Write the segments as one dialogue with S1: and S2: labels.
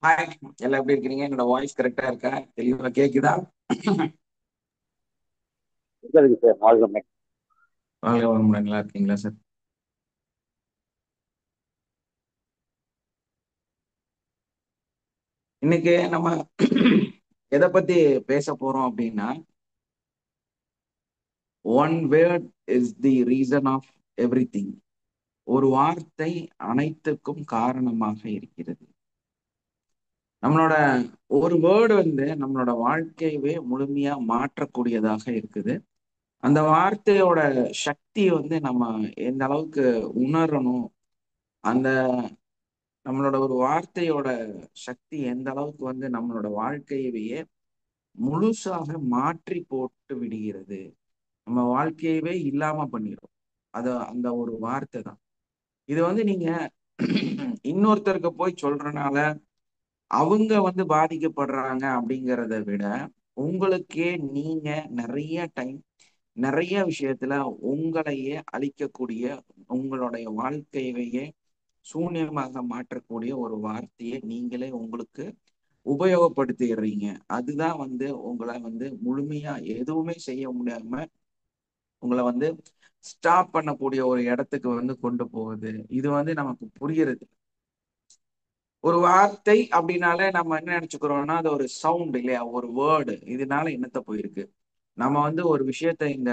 S1: Hi, எல்லாம் எப்படி இருக்கிறீங்க? என்னோட வாய்ஸ் கரெக்டா இருக்கா? தெளிவா கேக்குதா?
S2: சரிங்க சார், வாழ்க.
S1: வாங்க வரும், நல்லா இருக்கீங்களா சார்? இன்னைக்கு நம்ம எதை பத்தி பேச போறோம் அப்படின்னா, one word is the reason of everything. ஒரு வார்த்தை அனைத்துக்கும் காரணமாக இருக்கிறது. நம்மளோட ஒரு வேர்டு நம்மளோட வாழ்க்கையவே முழுமையா மாற்றக்கூடியதாக இருக்குது. அந்த வார்த்தையோட சக்தி நம்ம எந்த அளவுக்கு உணரணும், அந்த நம்மளோட ஒரு வார்த்தையோட சக்தி எந்த அளவுக்கு நம்மளோட வாழ்க்கையவே முழுசாக மாற்றி போட்டு விடுகிறது, நம்ம வாழ்க்கையவே இல்லாம பண்ணிடும். அந்த ஒரு வார்த்தை தான் இது. நீங்க இன்னொருத்தருக்கு போய் சொல்றனால அவங்க பாதிக்கப்படுறாங்க அப்படிங்கிறத விட, உங்களுக்கே நீங்க நிறைய டைம் நிறைய விஷயத்துல உங்களையே அழிக்கக்கூடிய, உங்களுடைய வாழ்க்கையவே சூன்யமாக மாற்றக்கூடிய ஒரு வார்த்தையை நீங்களே உங்களுக்கு உபயோகப்படுத்திடுறீங்க. அதுதான் உங்களை முழுமையா எதுவுமே செய்ய முடியாம உங்களை ஸ்டாப் பண்ணக்கூடிய ஒரு இடத்துக்கு கொண்டு போகுது. இது நமக்கு புரியுறது. ஒரு வார்த்தை அப்படின்னாலே நம்ம என்ன நினைச்சுக்கிறோம்னா, அது ஒரு சவுண்ட் இல்லையா, ஒரு வேர்டு. இதனால என்னத்த போயிருக்கு, நம்ம ஒரு விஷயத்த இந்த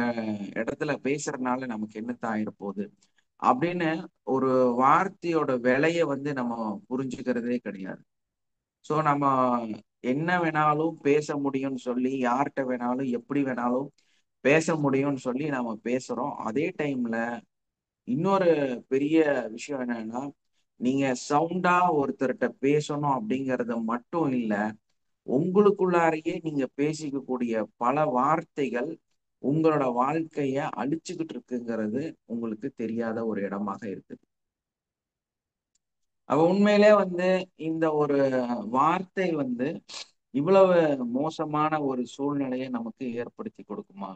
S1: இடத்துல பேசுறதுனால நமக்கு என்னத்த ஆயிரப்போகுது அப்படின்னு ஒரு வார்த்தையோட விலைய நம்ம புரிஞ்சுக்கிறதே கிடையாது. ஸோ நம்ம என்ன வேணாலும் பேச முடியும்னு சொல்லி, யார்கிட்ட வேணாலும் எப்படி வேணாலும் பேச முடியும்னு சொல்லி நம்ம பேசுறோம். அதே டைம்ல இன்னொரு பெரிய விஷயம் என்னன்னா, நீங்க சவுண்டா ஒருத்தர்கிட்ட பேசணும் அப்படிங்கறது மட்டும் இல்ல, உங்களுக்குள்ளாரையே நீங்க பேசிக்கக்கூடிய பல வார்த்தைகள் உங்களோட வாழ்க்கைய அழிச்சுக்கிட்டு இருக்குங்கிறது உங்களுக்கு தெரியாத ஒரு இடமாக இருக்குது. அவ உண்மையிலே இந்த ஒரு வார்த்தை இவ்வளவு மோசமான ஒரு சூழ்நிலையை நமக்கு ஏற்படுத்தி கொடுக்குமா?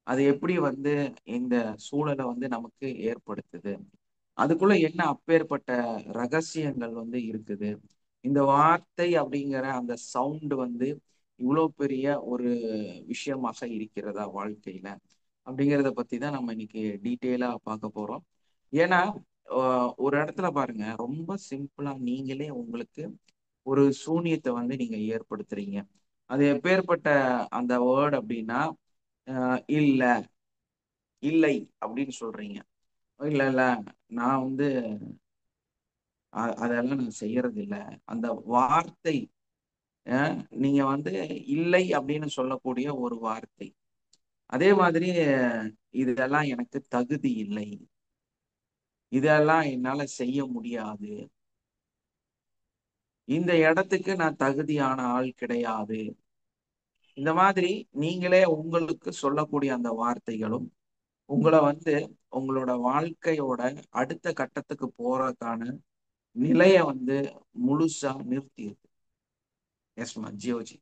S1: அது எப்படி இந்த சூழலை நமக்கு ஏற்படுத்துது? அதுக்குள்ள என்ன அப்பேற்பட்ட ரகசியங்கள் இருக்குது? இந்த வார்த்தை அப்படிங்கிற அந்த சவுண்ட் இவ்வளவு பெரிய ஒரு விஷயமாக இருக்கிறதா வாழ்க்கையில? அப்படிங்கிறத பத்தி தான் நம்ம இன்னைக்கு டீட்டெயிலா பார்க்க போறோம். ஏன்னா ஒரு இடத்துல பாருங்க, ரொம்ப சிம்பிளா நீங்களே உங்களுக்கு ஒரு சூனியத்தை நீங்க ஏற்படுத்துறீங்க. அது எப்பேற்பட்ட அந்த வேர்ட் அப்படின்னா, இல்ல, இல்லை அப்படின்னு சொல்றீங்க. இல்ல இல்ல, நான் அதெல்லாம் நான் செய்யறது இல்ல. அந்த வார்த்தை, நீங்க இல்லை அப்படின்னு சொல்லக்கூடிய ஒரு வார்த்தை. அதே மாதிரி இதெல்லாம் எனக்கு தகுதி இல்லை, இதெல்லாம் என்னால செய்ய முடியாது, இந்த இடத்துக்கு நான் தகுதியான ஆள் கிடையாது. இந்த மாதிரி நீங்களே உங்களுக்கு சொல்லக்கூடிய அந்த வார்த்தைகளும் உங்களை உங்களோட வாழ்க்கையோட அடுத்த கட்டத்துக்கு போறதுக்கான நிலைய முழுசா நிறுத்திடுது. எஸ்மா ஜியோஜி,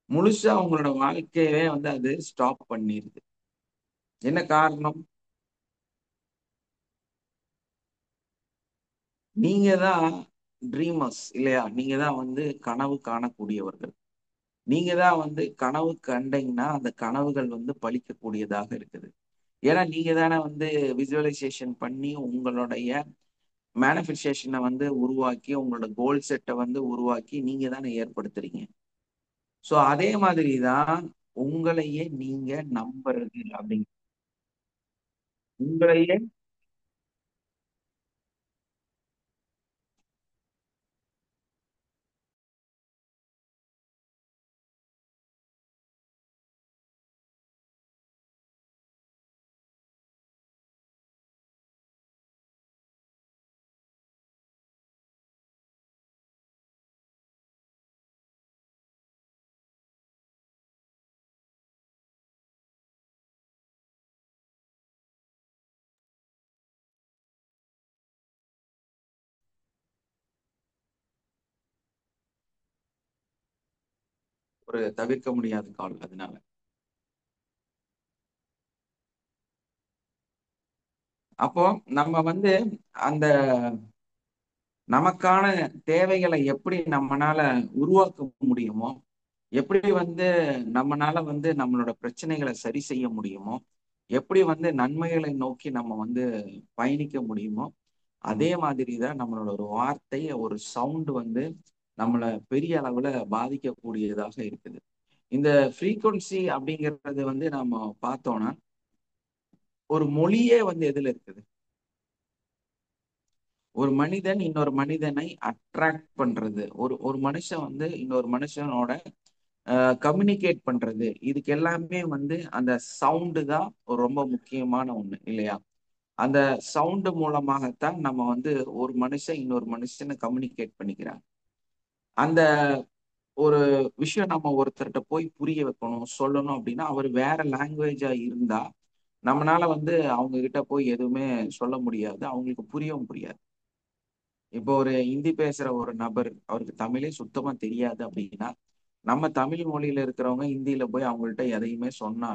S1: முழுசா உங்களோட வாழ்க்கையவே அது ஸ்டாப் பண்ணிருது. என்ன காரணம்? நீங்க தான் ட்ரீமர்ஸ் இல்லையா? நீங்க தான் கனவு காணக்கூடியவர்கள். நீங்க தான் கனவு கண்டீங்கன்னா அந்த கனவுகள் பலிக்கக்கூடியதாக இருக்குது. ஏன்னா நீங்க தானே விசுவலைசேஷன் பண்ணி உங்களுடைய மேனிஃபெஸ்டேஷனை உருவாக்கி, உங்களோட கோல் செட்டை உருவாக்கி நீங்க தானே ஏற்படுத்துறீங்க. சோ அதே மாதிரிதான் உங்களையே நீங்க நம்புறது அப்படிங்க. உங்களையே ஒரு தவிர்க்க முடியாத கால். அதனால அப்போ நம்ம வந்து அந்த நமக்கான தேவைகளை எப்படி நம்மனால உருவாக்க முடியுமோ, எப்படி வந்து நம்மனால வந்து நம்மளோட பிரச்சனைகளை சரி செய்ய முடியுமோ, எப்படி வந்து நன்மைகளை நோக்கி நம்ம வந்து பயணிக்க முடியுமோ, அதே மாதிரி தான் நம்மளோட ஒரு வார்த்தை, ஒரு சவுண்ட் வந்து நம்மள பெரிய அளவுல பாதிக்கக்கூடியதாக இருக்குது. இந்த ஃப்ரீக்வன்சி அப்படிங்கிறது வந்து நம்ம பார்த்தோம்னா, ஒரு மொழியே வந்து எதுல இருக்குது? ஒரு மனிதன் இன்னொரு மனிதனை அட்ராக்ட் பண்றது, ஒரு ஒரு மனுஷன் வந்து இன்னொரு மனுஷனோட கம்யூனிகேட் பண்றது, இதுக்கு எல்லாமே வந்து அந்த சவுண்டு தான் ஒரு ரொம்ப முக்கியமான ஒண்ணு இல்லையா? அந்த சவுண்டு மூலமாகத்தான் நம்ம வந்து ஒரு மனுஷன் இன்னொரு மனுஷனை கம்யூனிகேட் பண்ணிக்கிறாங்க. அந்த ஒரு விஷயம் நம்ம ஒருத்தர்கிட்ட போய் புரிய வைக்கணும், சொல்லணும் அப்படின்னா, அவர் வேற லாங்குவேஜா இருந்தா, நம்மனால வந்து அவங்க கிட்ட போய் எதுவுமே சொல்ல முடியாது. அவங்களுக்கு புரியவும் புரியாது. இப்போ ஒரு ஹிந்தி பேசுற ஒரு நபர், அவருக்கு தமிழே சுத்தமா தெரியாது அப்படின்னா, நம்ம தமிழ் மொழியில இருக்கிறவங்க ஹிந்தியில போய் அவங்கள்ட்ட எதையுமே சொன்னா,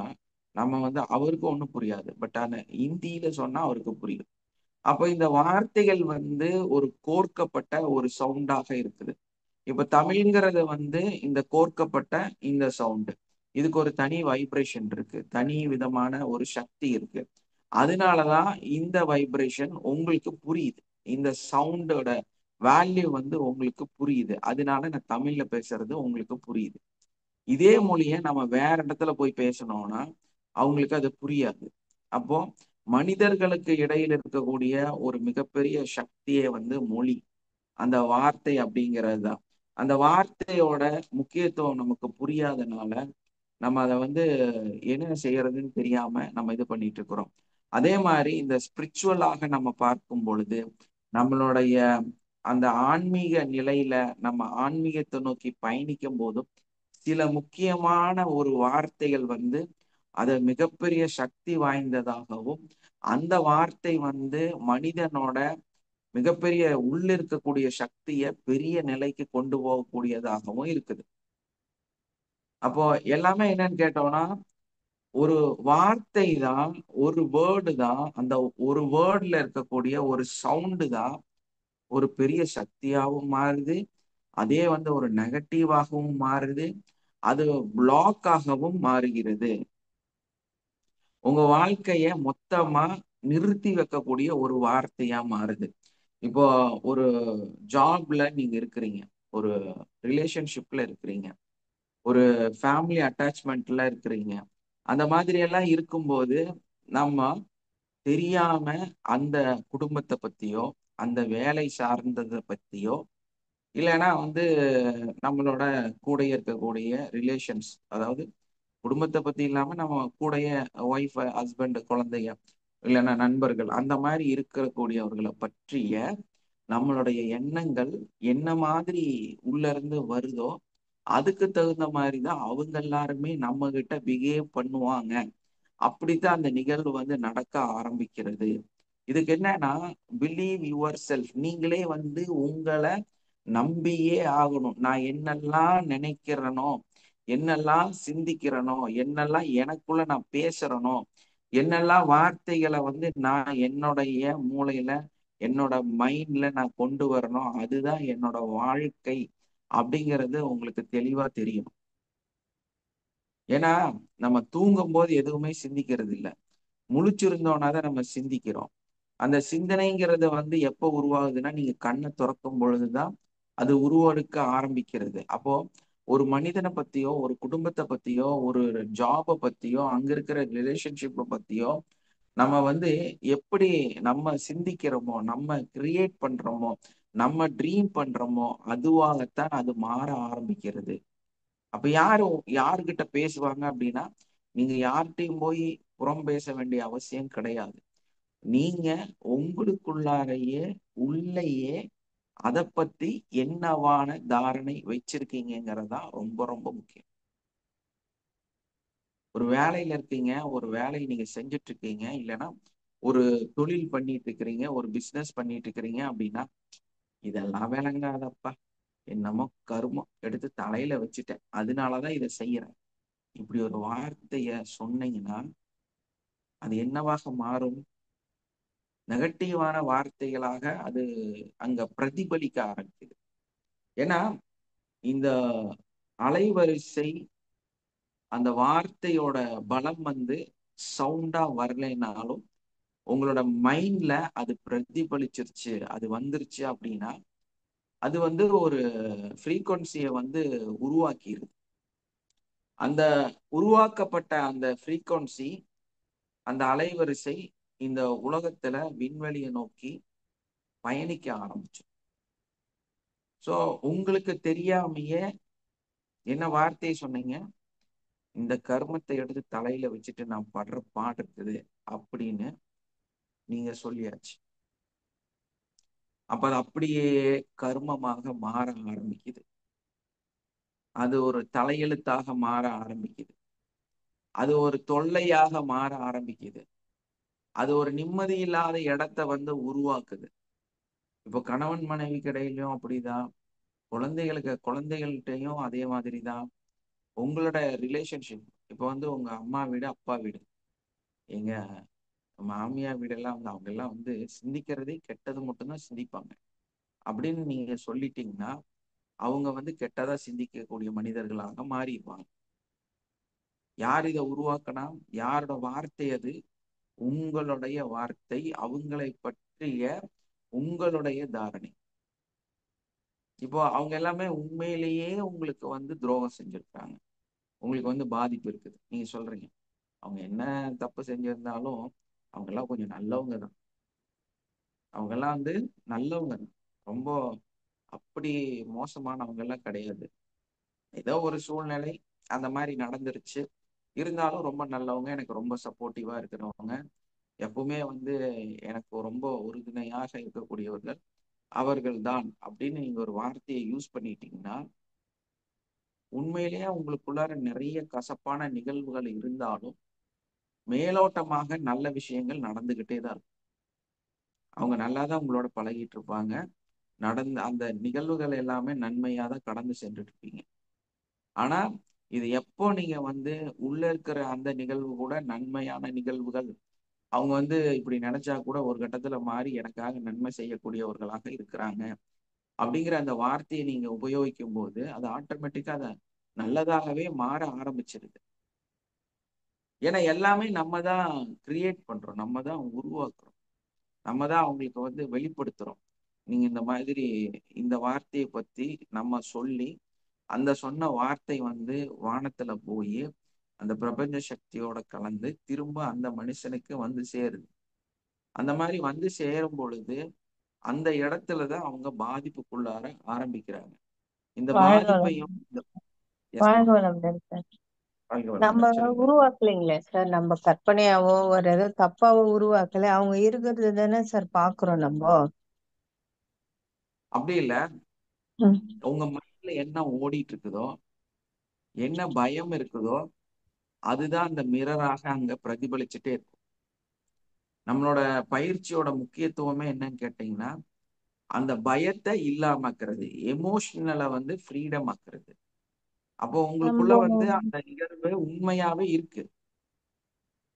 S1: நம்ம வந்து அவருக்கும் ஒண்ணும் புரியாது. பட் ஆனா ஹிந்தியில சொன்னா அவருக்கு புரியும். அப்போ இந்த வார்த்தைகள் வந்து ஒரு கோர்க்கப்பட்ட ஒரு சவுண்டாக இருக்குது. இப்ப தமிழ்ங்கிறது வந்து இந்த கோர்க்கப்பட்ட இந்த சவுண்டு. இதுக்கு ஒரு தனி வைப்ரேஷன் இருக்கு. தனி விதமான ஒரு சக்தி இருக்கு. அதனாலதான் இந்த வைப்ரேஷன் உங்களுக்கு புரியுது. இந்த சவுண்டோட வேல்யூ வந்து உங்களுக்கு புரியுது. அதனால நான் தமிழ்ல பேசுறது உங்களுக்கு புரியுது. இதே மொழியை நம்ம வேற இடத்துல போய் பேசணும்னா அவங்களுக்கு அது புரியாது. அப்போ மனிதர்களுக்கு இடையில் இருக்கக்கூடிய ஒரு மிகப்பெரிய சக்தியே வந்து மொழி, அந்த வார்த்தை அப்படிங்கிறது தான். அந்த வார்த்தையோட முக்கியத்துவம் நமக்கு புரியாதனால நம்ம அதை வந்து என்ன செய்யறதுன்னு தெரியாம நம்ம இது பண்ணிட்டு இருக்கிறோம். அதே மாதிரி இந்த ஸ்பிரிச்சுவலாக நம்ம பார்க்கும் பொழுது நம்மளுடைய அந்த ஆன்மீக நிலையில நம்ம ஆன்மீகத்தை நோக்கி பயணிக்கும் போதும் சில முக்கியமான ஒரு வார்த்தைகள் வந்து அது மிகப்பெரிய சக்தி வாய்ந்ததாகவும், அந்த வார்த்தை வந்து மனிதனோட மிகப்பெரிய உள்ள இருக்கக்கூடிய சக்தியை பெரிய நிலைக்கு கொண்டு போகக்கூடியதாகவும் இருக்குது. அப்போ எல்லாமே என்னன்னு கேட்டோம்னா, ஒரு வார்த்தை தான், ஒரு வேர்டு தான், அந்த ஒரு வேர்ட்ல இருக்கக்கூடிய ஒரு சவுண்டு தான் ஒரு பெரிய சக்தியாகவும் மாறுது. அதே வந்து ஒரு நெகட்டிவாகவும் மாறுது. அது பிளாக்காகவும் மாறுகிறது. உங்க வாழ்க்கைய மொத்தமா நிறுத்தி வைக்கக்கூடிய ஒரு வார்த்தையா மாறுது. இப்போ ஒரு ஜாப்ல நீங்க இருக்கிறீங்க. ஒரு ரிலேஷன்ஷிப்ல இருக்கிறீங்க. ஒரு ஃபேமிலி அட்டாச்மெண்ட்ல இருக்கிறீங்க. அந்த மாதிரி எல்லாம் இருக்கும்போது, நம்ம தெரியாம அந்த குடும்பத்த பத்தியோ, அந்த வேலை சார்ந்தத பத்தியோ, இல்லைன்னா வந்து நம்மளோட கூடயே இருக்கக்கூடிய ரிலேஷன்ஸ், அதாவது குடும்பத்தை பத்தி இல்லாம நம்ம கூடயே ஒய்ஃப், ஹஸ்பண்ட், குழந்தைங்க, இல்லைன்னா நண்பர்கள், அந்த மாதிரி இருக்கக்கூடியவர்களை பற்றிய நம்மளுடைய எண்ணங்கள் என்ன மாதிரி உள்ள இருந்து வருதோ அதுக்கு தகுந்த மாதிரி தான் அவங்க எல்லாருமே நம்ம கிட்ட பிஹேவ் பண்ணுவாங்க. அப்படித்தான் அந்த நிகழ்வு வந்து நடக்க ஆரம்பிக்கிறது. இதுக்கு என்னன்னா, பிலீவ் யுவர் செல்ஃப். நீங்களே வந்து உங்களை நம்பியே ஆகணும். நான் என்னெல்லாம் நினைக்கிறேனோ, என்னெல்லாம் சிந்திக்கிறேனோ, என்னெல்லாம் எனக்குள்ள நான் பேசுறேனோ, என்னெல்லாம் வார்த்தைகளை வந்து நான் என்னுடைய மூளையில, என்னோட மைண்ட்ல நான் கொண்டு வரணும், அதுதான் என்னோட வாழ்க்கை அப்படிங்கிறது உங்களுக்கு தெளிவா தெரியும். ஏன்னா நம்ம தூங்கும் போது எதுவுமே சிந்திக்கிறது இல்ல. முழிச்சிருந்தோம்னா தான் நம்ம சிந்திக்கிறோம். அந்த சிந்தனைங்கிறது வந்து எப்போ உருவாகுதுன்னா, நீங்க கண்ணை திறக்கும் பொழுதுதான் அது உருவெடுக்க ஆரம்பிக்கிறது. அப்போ ஒரு மனிதனை பத்தியோ, ஒரு குடும்பத்தை பத்தியோ, ஒரு ஜாபை பத்தியோ, அங்க இருக்கிற ரிலேஷன்ஷிப்பை பத்தியோ நம்ம வந்து எப்படி நம்ம சிந்திக்கிறோமோ, நம்ம கிரியேட் பண்றோமோ, நம்ம ட்ரீம் பண்றோமோ, அதுவாகத்தான் அது மாற ஆரம்பிக்கிறது. அப்ப யாருகிட்ட பேசுவாங்க அப்படின்னா, நீங்க யார்கிட்டயும் போய் புறம் பேச வேண்டிய அவசியம் கிடையாது. நீங்க உங்களுக்குள்ளாரையே உள்ளேயே அதை பத்தி என்னவான தாரணை வச்சிருக்கீங்கிறதா ரொம்ப ரொம்ப முக்கியம். ஒரு வேலையில இருக்கீங்க, ஒரு வேலையை நீங்க செஞ்சுட்டு இருக்கீங்க, இல்லைன்னா ஒரு தொழில் பண்ணிட்டு இருக்கிறீங்க, ஒரு பிசினஸ் பண்ணிட்டு இருக்கிறீங்க அப்படின்னா, இதெல்லாம் விளங்காதப்பா, என்னமோ கருமம் எடுத்து தலையில வச்சுட்டேன், அதனாலதான் இதை செய்யறேன். இப்படி ஒரு வார்த்தைய சொன்னீங்கன்னா அது என்னவாக மாறும்? நெகட்டிவான வார்த்தைகளாக அது அங்க பிரதிபலிக்க ஆரம்பிக்குது. ஏன்னா இந்த அலைவரிசை, அந்த வார்த்தையோட பலம் வந்து சவுண்டா வரலைனாலும் உங்களோட மைண்ட்ல அது பிரதிபலிச்சிருச்சு, அது வந்துருச்சு அப்படின்னா அது வந்து ஒரு ஃப்ரீக்வன்சியை வந்து உருவாக்கிடுது. அந்த உருவாக்கப்பட்ட அந்த ஃப்ரீக்வன்சி, அந்த அலைவரிசை இந்த உலகத்துல விண்வெளியை நோக்கி பயணிக்க ஆரம்பிச்சு. சோ உங்களுக்கு தெரியாமையே என்ன வார்த்தையை சொன்னீங்க? இந்த கர்மத்தை எடுத்து தலையில வச்சுட்டு நான் படுற பாடு இருக்குது அப்படின்னு நீங்க சொல்லியாச்சு. அப்ப அது அப்படியே கர்மமாக மாற ஆரம்பிக்குது. அது ஒரு தலையெழுத்தாக மாற ஆரம்பிக்குது. அது ஒரு தொல்லையாக மாற ஆரம்பிக்குது. அது ஒரு நிம்மதி இல்லாத இடத்தை வந்து உருவாக்குது. இப்போ கணவன் மனைவி கிடையிலும் அப்படிதான், குழந்தைகள்கிட்டையும் அதே மாதிரி தான். உங்களோட ரிலேஷன்ஷிப், இப்போ வந்து உங்க அம்மா வீடு அப்பா வீடு, எங்க மாமியார் வீடெல்லாம் வந்து அவங்க எல்லாம் வந்து சிந்திக்கிறதே கெட்டது மட்டும்தான் சிந்திப்பாங்க அப்படின்னு நீங்க சொல்லிட்டீங்கன்னா அவங்க வந்து கெட்டதா சிந்திக்கக்கூடிய மனிதர்களாக மாறிடுவாங்க. யார் இதை உருவாக்கினா? யாரோட வார்த்தை அது? உங்களுடைய வார்த்தை, அவங்களை பற்றிய உங்களுடைய தாரணை. இப்போ அவங்க எல்லாமே உண்மையிலேயே உங்களுக்கு வந்து துரோகம் செஞ்சிருக்காங்க, உங்களுக்கு வந்து பாதிப்பு இருக்குது. நீங்க சொல்றீங்க அவங்க என்ன தப்பு செஞ்சிருந்தாலும் அவங்க எல்லாம் கொஞ்சம் நல்லவங்க தான், அவங்க எல்லாம் வந்து நல்லவங்க தான், ரொம்ப அப்படி மோசமானவங்க எல்லாம் கிடையாது. ஏதோ ஒரு சூழ்நிலை அந்த மாதிரி நடந்துருச்சு, இருந்தாலும் ரொம்ப நல்லவங்க, எனக்கு ரொம்ப சப்போர்ட்டிவா இருக்கிறவங்க, எப்பவுமே வந்து எனக்கு ரொம்ப உறுதுணையாக இருக்கக்கூடியவர்கள் அவர்கள் தான் அப்படின்னு நீங்க ஒரு வார்த்தையை யூஸ் பண்ணிட்டீங்கன்னா உண்மையிலேயே உங்களுக்குள்ளார நிறைய கசப்பான நிகழ்வுகள் இருந்தாலும் மேலோட்டமாக நல்ல விஷயங்கள் நடந்துகிட்டே தான் இருக்கும். அவங்க நல்லாதான் உங்களோட பழகிட்டு இருப்பாங்க. நடந்த அந்த நிகழ்வுகள் எல்லாமே நன்மையா தான் கடந்து சென்றுட்டு இருப்பீங்க. ஆனா இது எப்போ நீங்க வந்து உள்ள இருக்கிற அந்த நிகழ்வு கூட நன்மையான நிகழ்வுகள், அவங்க வந்து இப்படி நினைச்சா கூட ஒரு கட்டத்துல மாறி எனக்காக நன்மை செய்யக்கூடியவர்களாக இருக்கிறாங்க அப்படிங்கிற அந்த வார்த்தையை நீங்க உபயோகிக்கும் போது அது ஆட்டோமேட்டிக்கா அதை நல்லதாகவே மாற ஆரம்பிச்சிருது. ஏன்னா எல்லாமே நம்ம தான் கிரியேட் பண்றோம், நம்ம தான் உருவாக்குறோம், நம்ம தான் அவங்களுக்கு வந்து வெளிப்படுத்துறோம். நீங்க இந்த மாதிரி இந்த வார்த்தையை பத்தி நம்ம சொல்லி அந்த சொன்ன வார்த்தை வந்து வானத்துல போய் அந்த பிரபஞ்ச சக்தியோட கலந்து திரும்ப அந்த மனுஷனுக்கு வந்து சேருது. அந்த மாதிரி வந்து சேரும் பொழுது அந்த இடத்துலதான் அவங்க பாதிப்புக்குள்ளார ஆரம்பிக்கிறாங்க. இந்த
S3: வாழ்க
S1: பாதிப்பையும்
S3: வளமுடன்.
S1: எஸ்மா
S3: வாழ்க வளமுடன் சார்.
S1: வாழ்க
S3: நம்ம
S1: வளமுடன் சொல்லுங்க.
S3: உருவாக்கலைங்களே சார், நம்ம கற்பனையாவோ ஒரு ஏதோ தப்பாவோ உருவாக்கல, அவங்க இருக்கிறது தானே சார் பாக்குறோம் நம்ம.
S1: அப்படி இல்ல,
S3: ம்.
S1: உங்க மைண்ட்ல என்ன ஓடிட்டு இருக்குதோ, என்ன பயம் இருக்குதோ, அதுதான் அந்த மிரராக அங்க பிரதிபலிச்சுட்டே இருக்கும். நம்மளோட பயிற்சியோட முக்கியத்துவமே என்னன்னு கேட்டீங்கன்னா அந்த பயத்தை இல்லாமக்கிறது, எமோஷனலை வந்து ஃப்ரீடம் ஆக்குறது. அப்போ உங்களுக்குள்ள வந்து
S3: நம்ம
S1: அந்த நிகழ்வு உண்மையாவே இருக்கு,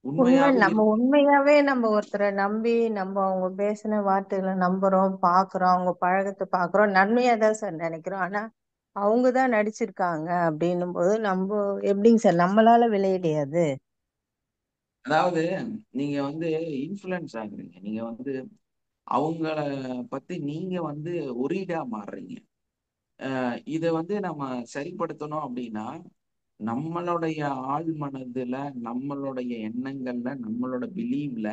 S3: உண்மை,
S1: உண்மையாவே
S3: நம்ம
S1: இருக்கு.
S3: உண்மையாவே நம்ம ஒருத்தரை நம்பி நம்ம அவங்க பேசின வார்த்தைகளை நம்புறோம், பாக்குறோம், அவங்க பழக்கத்தை பாக்குறோம், நன்மையா தான் சார் நினைக்கிறோம். ஆனா அவங்கதான் நடிச்சிருக்காங்க அப்படின்னும் போது நம்ம எப்படிங்க சார் நம்மளால விளையடையாது.
S1: அதாவது நீங்க வந்து இன்ஃப்ளூயன்ஸ் ஆகுறீங்க, நீங்க வந்து அவங்கள பத்தி நீங்க வந்து ஒரீடா மாறுறீங்க. இதை வந்து நம்ம சரிப்படுத்தணும் அப்படின்னா நம்மளுடைய ஆழ் மனதுல, நம்மளுடைய எண்ணங்கள்ல, நம்மளோட பிலீவ்ல,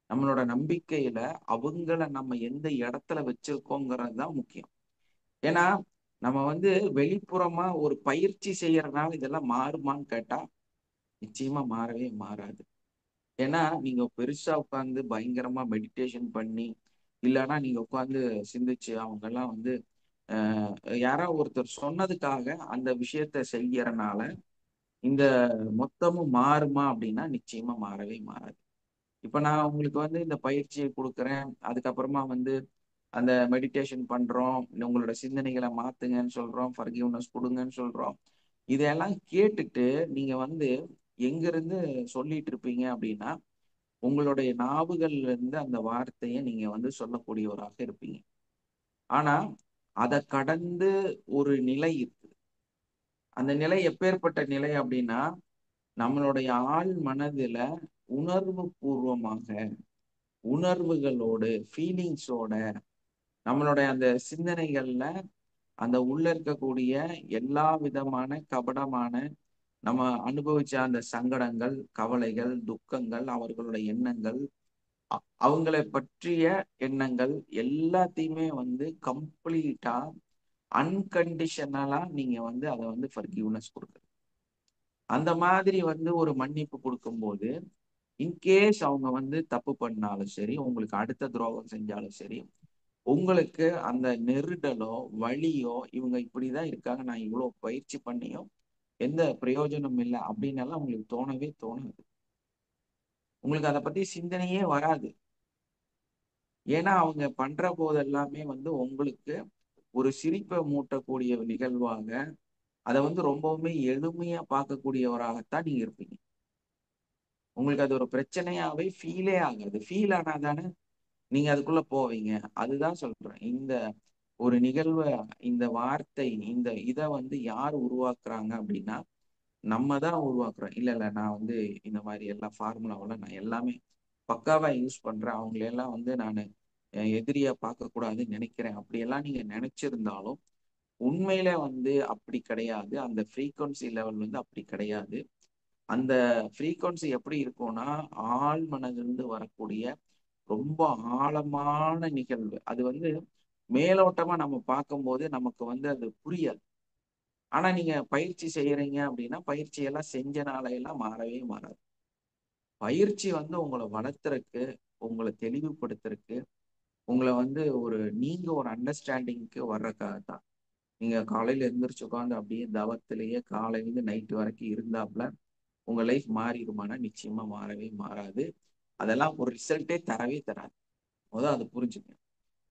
S1: நம்மளோட நம்பிக்கையில அவங்கள நம்ம எந்த இடத்துல வச்சிருக்கோங்கிறது தான் முக்கியம். ஏன்னா நம்ம வந்து வெளிப்புறமா ஒரு பயிற்சி செய்யறதுனால இதெல்லாம் மாறுமான்னு கேட்டா நிச்சயமா மாறவே மாறாது. ஏன்னா நீங்க பெருசா உட்காந்து பயங்கரமா மெடிடேஷன் பண்ணி, இல்லைன்னா நீங்க உட்காந்து சிந்திச்சு அவங்க எல்லாம் வந்து யாரோ ஒருத்தர் சொன்னதுக்காக அந்த விஷயத்த செய்யறனால இந்த மொத்தமும் மாறுமா அப்படின்னா நிச்சயமா மாறவே மாறாது. இப்ப நான் உங்களுக்கு வந்து இந்த பயிற்சியை கொடுக்குறேன், அதுக்கப்புறமா வந்து அந்த மெடிடேஷன் பண்றோம், உங்களோட சிந்தனைகளை மாத்துங்கன்னு சொல்றோம், ஃபர்கிவ்னஸ் கொடுங்கன்னு சொல்றோம். இதெல்லாம் கேட்டுட்டு நீங்க வந்து எங்கிருந்து சொல்லிட்டு இருப்பீங்க அப்படின்னா, உங்களுடைய நாவுகள்ல இருந்து அந்த வார்த்தையை நீங்க வந்து சொல்லக்கூடியவராக இருப்பீங்க. ஆனா அதை கடந்து ஒரு நிலை இருக்கு. அந்த நிலை எப்பேற்பட்ட நிலை அப்படின்னா, நம்மளுடைய ஆழ் மனதுல உணர்வு பூர்வமாக, உணர்வுகளோடு, ஃபீலிங்ஸோட, நம்மளுடைய அந்த சிந்தனைகள்ல அந்த உள்ள இருக்கக்கூடிய எல்லா விதமான கபடமான நம்ம அனுபவிச்ச அந்த சங்கடங்கள், கவலைகள், துக்கங்கள், அவர்களுடைய எண்ணங்கள், அவங்களை பற்றிய எண்ணங்கள் எல்லாத்தையுமே வந்து கம்ப்ளீட்டா அன்கண்டிஷனலா நீங்க வந்து அதை வந்து ஃபர்கிவ்னஸ் கொடுக்குறது. அந்த மாதிரி வந்து ஒரு மன்னிப்பு கொடுக்கும்போது, இன்கேஸ் அவங்க வந்து தப்பு பண்ணாலும் சரி, உங்களுக்கு அடுத்த துரோகம் செஞ்சாலும் சரி, உங்களுக்கு அந்த நெருடலோ வலியோ இவங்க இப்படிதான் இருக்காங்க, நான் இவ்வளவு பயிற்சி பண்ணியும் எந்த பிரயோஜனம் இல்லை அப்படின்னு எல்லாம் உங்களுக்கு தோணவே தோணாது. உங்களுக்கு அதை பத்தி சிந்தனையே வராது. ஏன்னா அவங்க பண்ற போது எல்லாமே வந்து உங்களுக்கு ஒரு சிரிப்பை மூட்டக்கூடிய நிகழ்வாக, அதை வந்து ரொம்பவுமே எளிமையா பார்க்கக்கூடியவராகத்தான் நீங்க இருப்பீங்க. உங்களுக்கு அது ஒரு பிரச்சனையாவே ஃபீலே ஆகாது. ஃபீல் ஆனாதானே நீங்க அதுக்குள்ள போவீங்க. அதுதான் சொல்றேன். இந்த ஒரு நிகழ்வை, இந்த வார்த்தை, இந்த இதை வந்து யார் உருவாக்குறாங்க அப்படின்னா, நம்ம தான் உருவாக்குறோம். இல்ல இல்ல, நான் வந்து இந்த மாதிரி எல்லா ஃபார்முலாவெல்லாம் நான் எல்லாமே பக்காவா யூஸ் பண்றேன், அவங்களையெல்லாம் வந்து நான் எதிரியா பார்க்க கூடாதுன்னு நினைக்கிறேன் அப்படியெல்லாம் நீங்க நினைச்சிருந்தாலும் உண்மையில வந்து அப்படி கிடையாது. அந்த ஃப்ரீக்வன்சி லெவல் வந்து அப்படி கிடையாது. அந்த ஃப்ரீக்வன்சி எப்படி இருக்கும்னா, ஆழ் மனதிலிருந்து வரக்கூடிய ரொம்ப ஆழமான நிகழ்வு. அது வந்து மேலோட்டமா நம்ம பார்க்கும்போது நமக்கு வந்து அது புரியாது. ஆனா நீங்க பயிற்சி செய்யறீங்க அப்படின்னா, பயிற்சி எல்லாம் செஞ்சனால எல்லாம் மாறவே மாறாது. பயிற்சி வந்து உங்களை வளர்த்துறக்கு, உங்களை தெளிவுபடுத்துறக்கு, உங்களை வந்து நீங்க ஒரு அண்டர்ஸ்டாண்டிங்க்கு வர்றதுக்காக தான். நீங்க காலையில எந்திரிச்சு உட்காந்து அப்படியே தவத்திலேயே காலையில இருந்து நைட்டு வரைக்கும் இருந்தாப்புல உங்க லைஃப் மாறிடுமானா நிச்சயமா மாறவே மாறாது. அதெல்லாம் ஒரு ரிசல்ட்டே தரவே தராது. முதல் அதை புரிஞ்சுங்க.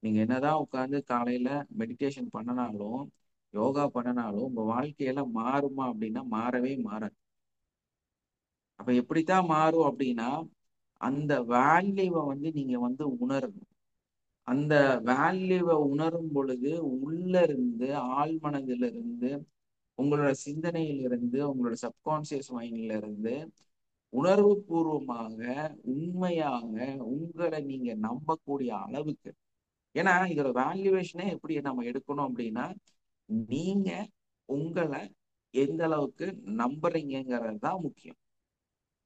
S1: நீங்க என்னதான் உட்காந்து காலையில மெடிடேஷன் பண்ணனாலும், யோகா பண்ணனாலும் உங்க வாழ்க்கையில மாறுமா அப்படின்னா மாறவே மாறாது. அப்ப எப்படித்தான் மாறும் அப்படின்னா, அந்த வேல்யூவை வந்து நீங்க வந்து உணரணும். அந்த வேல்யூவை உணரும் பொழுது உள்ள இருந்து, ஆழ்மனதில இருந்து, உங்களோட சிந்தனையிலிருந்து, உங்களோட சப்கான்சியஸ் மைண்ட்ல இருந்து உணர்வு பூர்வமாக, உண்மையாக உங்களை நீங்க நம்பக்கூடிய அளவுக்கு. ஏன்னா இதோட வேல்யூவேஷனே எப்படி நம்ம எடுக்கணும் அப்படின்னா, நீங்க உங்களை எந்த அளவுக்கு நம்புறீங்கிறது தான் முக்கியம்.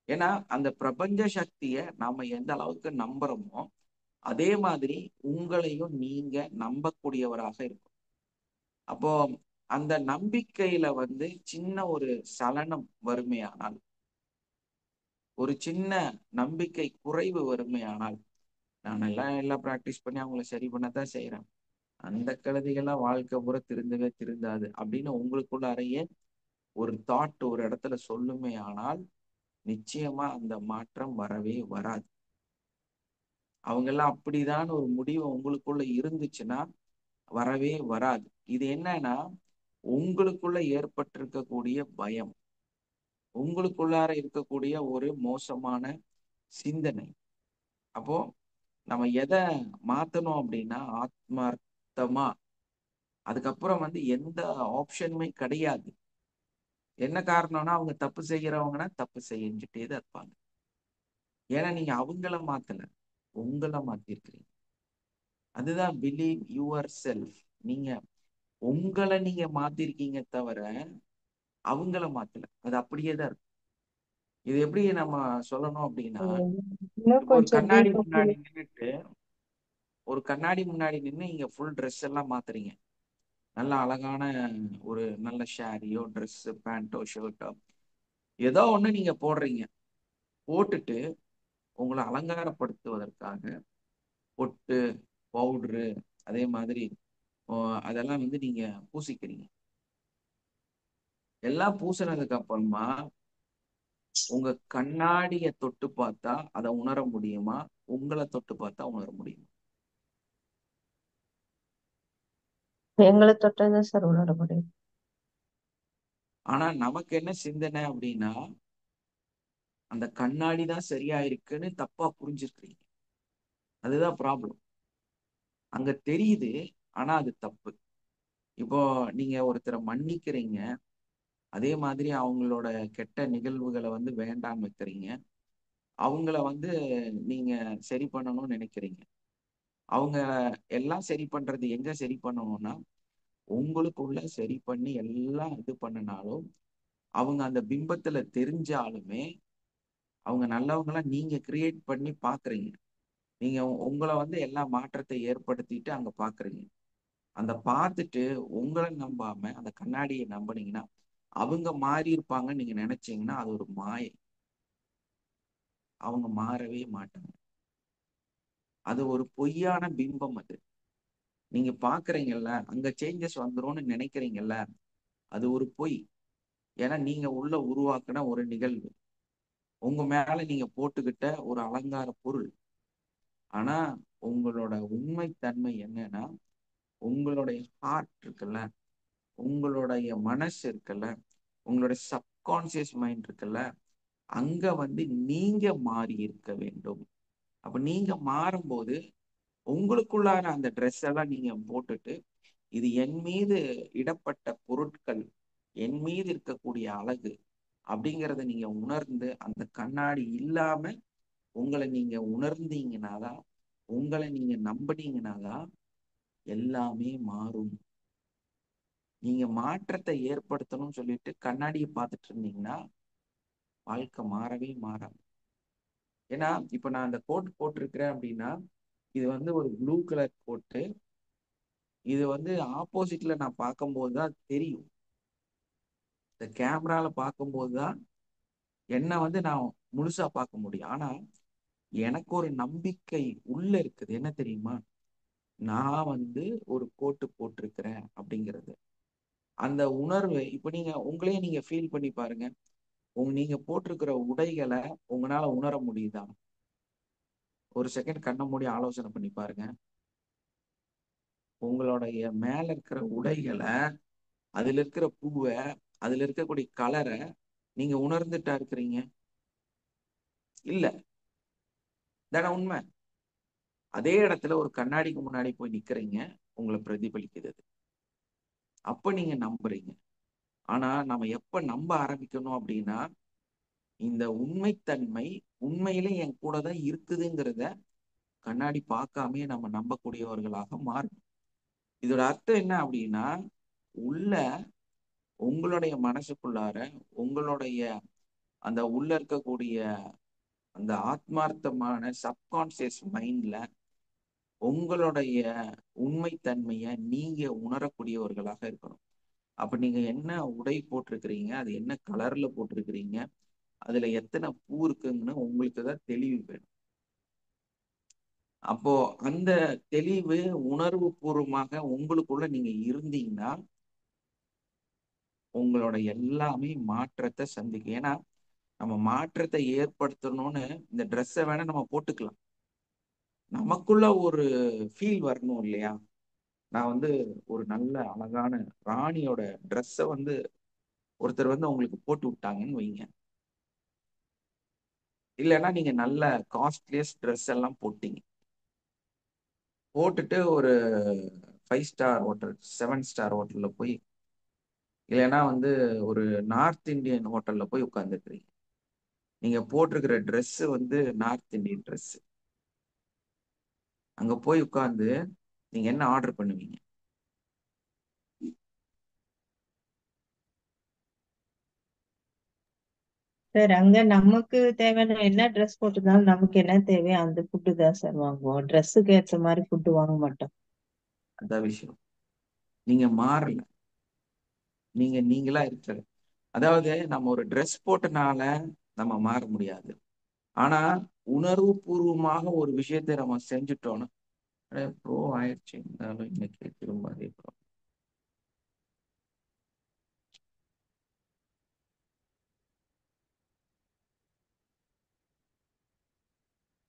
S1: ஏன்னா அந்த பிரபஞ்ச சக்தியை நாம எந்த அளவுக்கு நம்புறோமோ அதே மாதிரி உங்களையும் நீங்க நம்பக்கூடியவராக இருக்கும். அப்போ அந்த நம்பிக்கையில வந்து சின்ன ஒரு சலனம் வறுமையானால், ஒரு சின்ன நம்பிக்கை குறைவு வறுமையானால், நான் எல்லாம் ப்ராக்டிஸ் பண்ணி அவங்கள சரி பண்ணத்தான் செய்யறேன், அந்த கழுதைகள்லாம் வாழ்க்கை பூரா திருந்தவே திருந்தாது அப்படின்னு உங்களுக்குள்ளாரையே ஒரு தாட் ஒரு இடத்துல சொல்லுமே ஆனால் நிச்சயமா அந்த மாற்றம் வரவே வராது. அவங்க எல்லாம் அப்படிதான் ஒரு முடிவு உங்களுக்குள்ள இருந்துச்சுன்னா வரவே வராது. இது என்னன்னா, உங்களுக்குள்ள ஏற்பட்டிருக்கக்கூடிய பயம், உங்களுக்குள்ளார இருக்கக்கூடிய ஒரு மோசமான சிந்தனை. அப்போ நம்ம எதை மாத்தணும் அப்படின்னா, ஆத்மார்த்தமா அதுக்கப்புறம் வந்து எந்த ஆப்ஷனுமே கிடையாது. என்ன காரணம்னா, அவங்க தப்பு செய்யறவங்கன்னா தப்பு செஞ்சுட்டே தான் இருப்பாங்க. ஏன்னா நீங்க அவங்கள மாத்தல, உங்களை மாத்திருக்கிறீங்க. அதுதான் பிலீவ் யுவர் செல்ஃப். நீங்க உங்களை நீங்க மாத்திருக்கீங்க தவிர அவங்கள மாத்தல. அது அப்படியே தான் இருக்கு. இது எப்படி நம்ம சொல்லணும் அப்படின்னா,
S3: இன்னும்
S1: இப்போ
S3: கொஞ்சம் டீப்பா புரியும்.
S1: ஒரு கண்ணாடி முன்னாடி நின்று இங்க ஃபுல் ட்ரெஸ் எல்லாம் மாத்துறீங்க. நல்ல அழகான ஒரு நல்ல ஷாரியோ ட்ரெஸ் பேண்டோ ஷர்ட்டோ ஏதோ ஒண்ணு நீங்க போடுறீங்க. போட்டுட்டு உங்களை அலங்காரப்படுத்துவதற்காக பொட்டு, பவுடரு, அதே மாதிரி அதெல்லாம் வந்து நீங்க பூசிக்கிறீங்க. எல்லாம் பூசினதுக்கு அப்புறமா உங்க கண்ணாடிய தொட்டு பார்த்தா அதை உணர முடியுமா? உங்களை தொட்டு பார்த்தா உணர முடியுமா?
S3: எங்களை தொட்டதான் சார் உணர முடியும்.
S1: ஆனா நமக்கு என்ன சிந்தனை அப்படின்னா, அந்த கண்ணாடி தான் சரியா இருக்குன்னு தப்பா புரிஞ்சிருக்கிறீங்க. அதுதான் ப்ராப்ளம். அங்க தெரியுது, ஆனா அது தப்பு. இப்போ நீங்க ஒருத்தரை மன்னிக்கிறீங்க, அதே மாதிரி அவங்களோட கெட்ட நிகழ்வுகளை வந்து வேண்டாம்னு வைக்கிறீங்க. அவங்கள வந்து நீங்க சரி பண்ணணும்னு நினைக்கிறீங்க. அவங்க எல்லாம் சரி பண்றது எங்க சரி பண்ணணும்னா, உங்களுக்குள்ள சரி பண்ணி எல்லாம் இது பண்ணினாலும், அவங்க அந்த பிம்பத்துல தெரிஞ்சாலுமே, அவங்க நல்லவங்களா நீங்க கிரியேட் பண்ணி பாக்குறீங்க. நீங்க உங்களை வந்து எல்லா மாற்றத்தை ஏற்படுத்திட்டு அங்க பாக்குறீங்க. அந்த பார்த்துட்டு உங்களை நம்பாம அந்த கண்ணாடியை நம்பினீங்கன்னா, அவங்க மாறி இருப்பாங்கன்னு நீங்க நினைச்சீங்கன்னா அது ஒரு மாயை. அவங்க மாறவே மாட்டாங்க. அது ஒரு பொய்யான பிம்பம். அது நீங்க பாக்குறீங்கல்ல, அங்க சேஞ்சஸ் வந்துரும்னு நினைக்கிறீங்கல்ல, அது ஒரு பொய். ஏன்னா நீங்க உள்ள உருவாக்குன ஒரு நிகழ்வு, உங்க மேல நீங்க போட்டுக்கிட்ட ஒரு அலங்கார பொருள். ஆனா உங்களோட உண்மை தன்மை என்னன்னா, உங்களுடைய ஹார்ட் இருக்குல்ல, உங்களுடைய மனசு இருக்குல்ல, உங்களுடைய சப்கான்சியஸ் மைண்ட் இருக்குல்ல, அங்க வந்து நீங்க மாறி இருக்க வேண்டும். அப்ப நீங்க மாறும்போது உங்களுக்குள்ளார அந்த ட்ரெஸ் எல்லாம் நீங்க போட்டுட்டு, இது என் மீது இடப்பட்ட பொருட்கள், என் மீது இருக்கக்கூடிய அழகு அப்படிங்கிறத நீங்க உணர்ந்து அந்த கண்ணாடி இல்லாம உங்களை நீங்க உணர்ந்தீங்கன்னாதான், உங்களை நீங்க நம்பினீங்கன்னாதான் எல்லாமே மாறும். நீங்க மாற்றத்தை ஏற்படுத்தணும்னு சொல்லிட்டு கண்ணாடியை பார்த்துட்டு இருந்தீங்கன்னா வாழ்க்கை மாறவே மாறாது. ஏன்னா இப்ப நான் அந்த கோட் போட்டிருக்கிறேன் அப்படின்னா, இது வந்து ஒரு ப்ளூ கலர் கோட்டு. இது வந்து ஆப்போசிட்ல நான் பார்க்கும்போது தான் தெரியும். இந்த கேமரால பார்க்கும்போது தான் என்ன வந்து நான் முழுசா பார்க்க முடியும். ஆனா எனக்கு ஒரு நம்பிக்கை உள்ள இருக்குது. என்ன தெரியுமா? நான் வந்து ஒரு கோட்டு போட்டிருக்கிறேன் அப்படிங்கிறது. அந்த உணர்வு இப்ப நீங்க உங்களையே நீங்க ஃபீல் பண்ணி பாருங்க. நீங்க போட்டிருக்கிற உடைகளை உங்களால உணர முடியுதா? ஒரு செகண்ட் கண்ணை மூடி ஆலோசனை பண்ணி பாருங்க. உங்களுடைய மேல இருக்கிற உடைகளை, அதுல இருக்கிற பூவை, அதுல இருக்கக்கூடிய கலரை நீங்க உணர்ந்துட்டா இருக்கிறீங்க? இல்ல. தான உண்மை. அதே இடத்துல ஒரு கண்ணாடிக்கு முன்னாடி போய் நிக்கிறீங்க, உங்களை பிரதிபலிக்குது அது. அப்ப நீங்க நம்புறீங்க. ஆனா நம்ம எப்ப நம்ப ஆரம்பிக்கணும் அப்படின்னா, இந்த உண்மைத்தன்மை உண்மையிலே என் கூட தான் இருக்குதுங்கிறத கண்ணாடி பார்க்காமயே நம்ம நம்பக்கூடியவர்களாக மாறும். இதோட அர்த்தம் என்ன அப்படின்னா, உள்ள உங்களுடைய மனசுக்குள்ளார உங்களுடைய அந்த உள்ள இருக்கக்கூடிய அந்த ஆத்மார்த்தமான சப்கான்சியஸ் மைண்ட்ல உங்களுடைய உண்மைத்தன்மையை நீங்க உணரக்கூடியவர்களாக இருக்கணும். அப்ப நீங்க என்ன உடை போட்டிருக்கிறீங்க, அது என்ன கலர்ல போட்டிருக்கிறீங்க, அதுல எத்தனை பூ இருக்குன்னு உங்களுக்கு தான் தெளிவு வேணும். அப்போ அந்த தெளிவு உணர்வு பூர்வமாக உங்களுக்குள்ள நீங்க இருந்தீங்கன்னா உங்களோட எல்லாமே மாற்றத்தை சந்திக்கும். ஏன்னா நம்ம மாற்றத்தை ஏற்படுத்தணும்னு இந்த ட்ரெஸ்ஸை வேணா நம்ம போட்டுக்கலாம். நமக்குள்ள ஒரு ஃபீல் வரணும் இல்லையா? நான் வந்து ஒரு நல்ல அழகான ராணியோட ட்ரெஸ்ஸை வந்து ஒருத்தர் வந்து உங்களுக்கு போட்டு விட்டாங்கன்னு வைங்க. இல்லைன்னா நீங்க நல்ல காஸ்ட்லியஸ்ட் ட்ரெஸ் எல்லாம் போட்டீங்க, போட்டுட்டு ஒரு 5 ஸ்டார் ஹோட்டல் 7 ஸ்டார் ஹோட்டல்ல போய், இல்லைன்னா வந்து ஒரு நார்த் இந்தியன் ஹோட்டல்ல போய் உட்கார்ந்துருக்கிறீங்க. நீங்க போட்டிருக்கிற ட்ரெஸ் வந்து நார்த் இந்தியன் ட்ரெஸ். அங்க போய் உட்கார்ந்து நீங்க என்ன ஆர்டர் பண்ணுவீங்க?
S3: சார் அங்க நமக்கு தேவையான என்ன ட்ரெஸ் போட்டிருந்தாலும் நமக்கு என்ன தேவையோ அந்த ஃபுட்டு தான் சார் வாங்குவோம். ட்ரெஸ்ஸுக்கு ஏற்ற மாதிரி ஃபுட்டு வாங்க மாட்டோம்.
S1: அதான் விஷயம். நீங்க மாறல. நீங்க நீங்களா இருக்கிற. அதாவது நம்ம ஒரு ட்ரெஸ் போட்டனால நம்ம மாற முடியாது. ஆனா உணர்வு பூர்வமாக ஒரு விஷயத்தை நம்ம செஞ்சுட்டோம்னா ப்ரோ ஆயிடுச்சு, இருந்தாலும் இன்னைக்கு திரும்ப அதே ப்ரோ.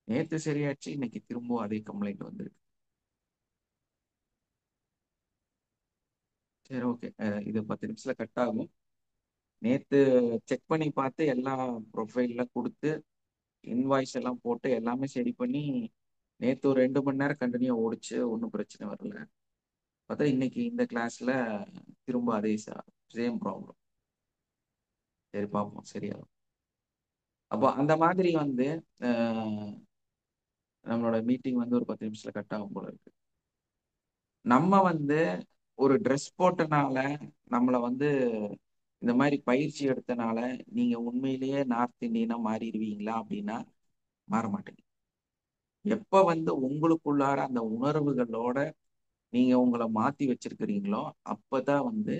S1: நேத்து சரியாச்சு, இன்னைக்கு திரும்ப அதே கம்ப்ளைண்ட் வந்துருக்கு. சரி, ஓகே. இது 10 நிமிஷத்துல கட் ஆகும். நேத்து செக் பண்ணி பார்த்து எல்லா ப்ரொஃபைல்ல கொடுத்து இன்வாய்ஸ் எல்லாம் போட்டு எல்லாமே சரி பண்ணி நேத்து ஒரு 2 மணி நேரம் கண்டினியூ ஓடிச்சு, ஒன்றும் பிரச்சனை வரல. பார்த்தா இன்னைக்கு இந்த கிளாஸ்ல திரும்ப அதே சேம் ப்ராப்ளம். சரி, பார்ப்போம் சரியாகும். அப்போ அந்த மாதிரி வந்து அஹ், நம்மளோட மீட்டிங் வந்து ஒரு 10 நிமிஷத்துல கட் ஆகும் போல இருக்கு. நம்ம வந்து ஒரு ட்ரெஸ் போட்டனால, நம்மளை வந்து இந்த மாதிரி பயிற்சி எடுத்தனால நீங்க உண்மையிலேயே நார்த் இந்தியனா மாறிடுவீங்களா அப்படின்னா மாற மாட்டீங்க. எப்ப வந்து உங்களுக்குள்ளார அந்த உணர்வுகளோட நீங்க உங்களை மாத்தி வச்சிருக்கிறீங்களோ அப்பதான் வந்து